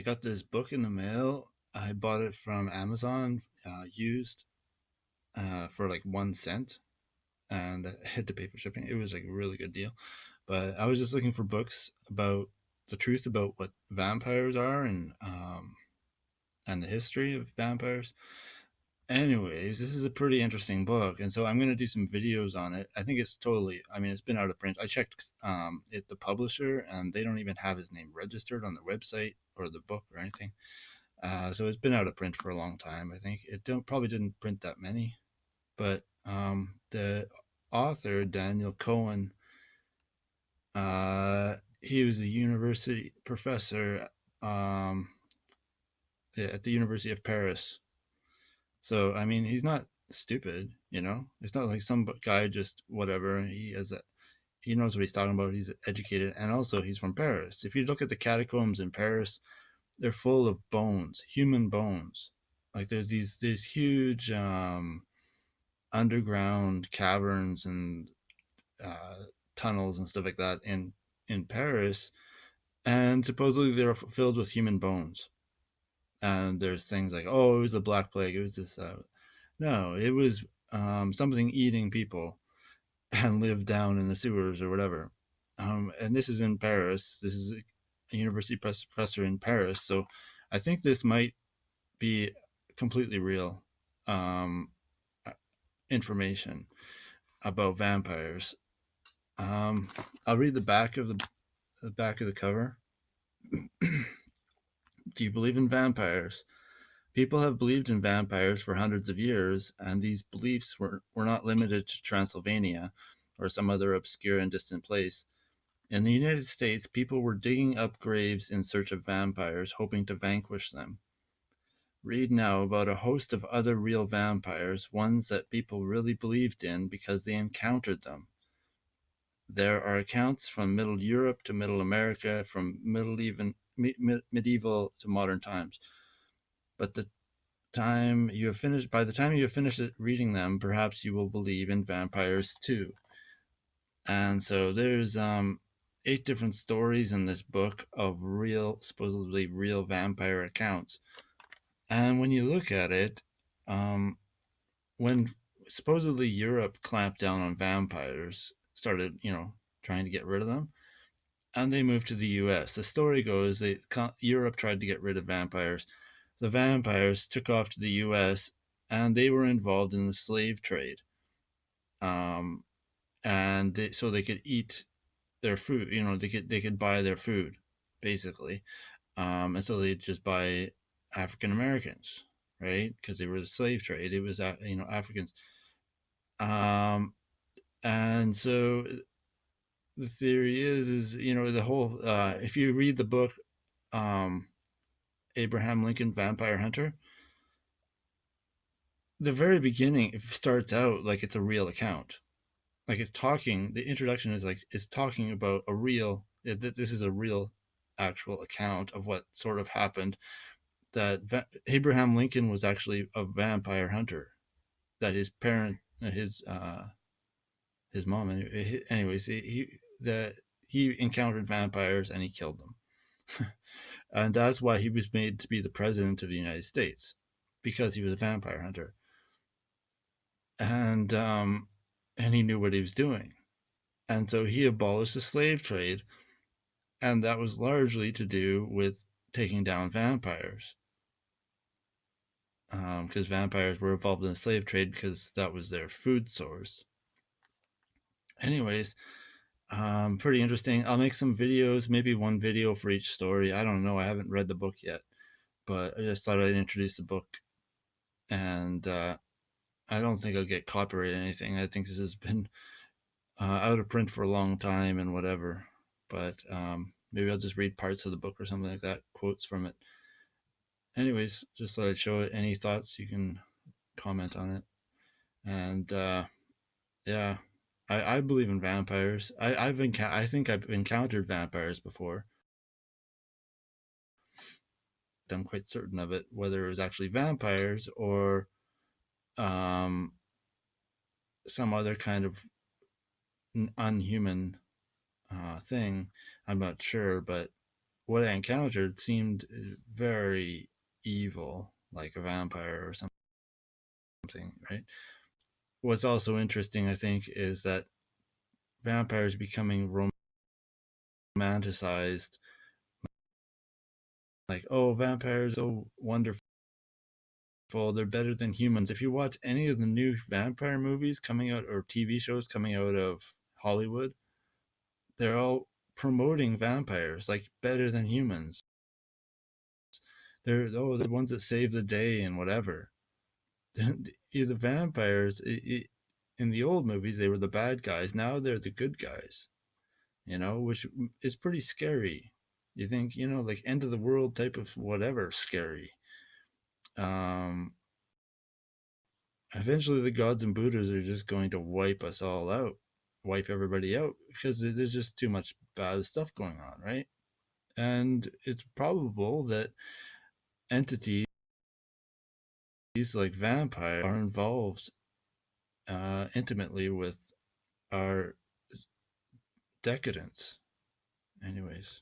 I got this book in the mail. I bought it from Amazon, used, for like 1 cent, and I had to pay for shipping. It was like a really good deal. But I was just looking for books about the truth about what vampires are, and the history of vampires. Anyways, this is a pretty interesting book, and so I'm going to do some videos on it. I think it's totally, I mean, it's been out of print. I checked the publisher, and they don't even have his name registered on their website or the book or anything. So it's been out of print for a long time. I think it probably didn't print that many, but the author, Daniel Cohen, he was a university professor, um, at the University of Paris. So I mean, he's not stupid, you know. It's not like some guy just whatever. He knows what he's talking about. He's educated, and also he's from Paris. If you look at the catacombs in Paris, they're full of bones, human bones. Like there's these huge underground caverns and tunnels and stuff like that in Paris, and supposedly they're filled with human bones. And there's things like, oh, it was the Black Plague. It was this. No, it was something eating people and lived down in the sewers or whatever. And this is in Paris. This is a university professor in Paris. So I think this might be completely real um, information about vampires. I'll read the back of the cover. Do you believe in vampires? People have believed in vampires for hundreds of years, and these beliefs were not limited to Transylvania or some other obscure and distant place. In the United States, people were digging up graves in search of vampires, hoping to vanquish them. Read now about a host of other real vampires, ones that people really believed in because they encountered them. There are accounts from Middle Europe to Middle America, from medieval to modern times. But by the time you have finished reading them, perhaps you will believe in vampires too. And so there's 8 different stories in this book of supposedly real vampire accounts. And when you look at it, when supposedly Europe clamped down on vampires, started, trying to get rid of them, and they moved to the U.S. The story goes that Europe tried to get rid of vampires. The vampires took off to the U.S., and they were involved in the slave trade. So they could eat their food. They could buy their food, basically, and so they'd just buy African Americans, right? Because they were the slave trade. It was Africans, and so the theory is the whole. If you read the book, um, Abraham Lincoln Vampire Hunter, the very beginning it starts out like it's a real account. Like the introduction is talking about this is a real actual account of what sort of happened, that Abraham Lincoln was actually a vampire hunter, that his mom, anyways, he encountered vampires and he killed them. And that's why he was made to be the president of the United States, because he was a vampire hunter. And he knew what he was doing. And so he abolished the slave trade, and that was largely to do with taking down vampires. Because vampires were involved in the slave trade because that was their food source. Anyways, pretty interesting. I'll make some videos, maybe one video for each story. I don't know. I haven't read the book yet, but I just thought I'd introduce the book. And I don't think I'll get copyright or anything. I think this has been out of print for a long time and whatever. But maybe I'll just read parts of the book or something like that, quotes from it. Anyways, just thought I'd show it. Any thoughts, you can comment on it. And yeah, I believe in vampires. I think I've encountered vampires before. I'm quite certain of it, whether it was actually vampires or um, some other kind of unhuman thing. I'm not sure, but what I encountered seemed very evil, like a vampire or something, right? What's also interesting, I think, is that vampires becoming romanticized, like, oh, vampires, oh, wonderful, they're better than humans. If you watch any of the new vampire movies coming out or TV shows coming out of Hollywood, they're all promoting vampires like better than humans. They're the ones that save the day and whatever. The vampires in the old movies, they were the bad guys. Now they're the good guys, which is pretty scary. You think, like end of the world type of whatever scary. Um, Eventually the gods and Buddhas are just going to wipe us all out, wipe everybody out because there's just too much bad stuff going on, right? And it's probable that entities like vampire are involved intimately with our decadence. Anyways.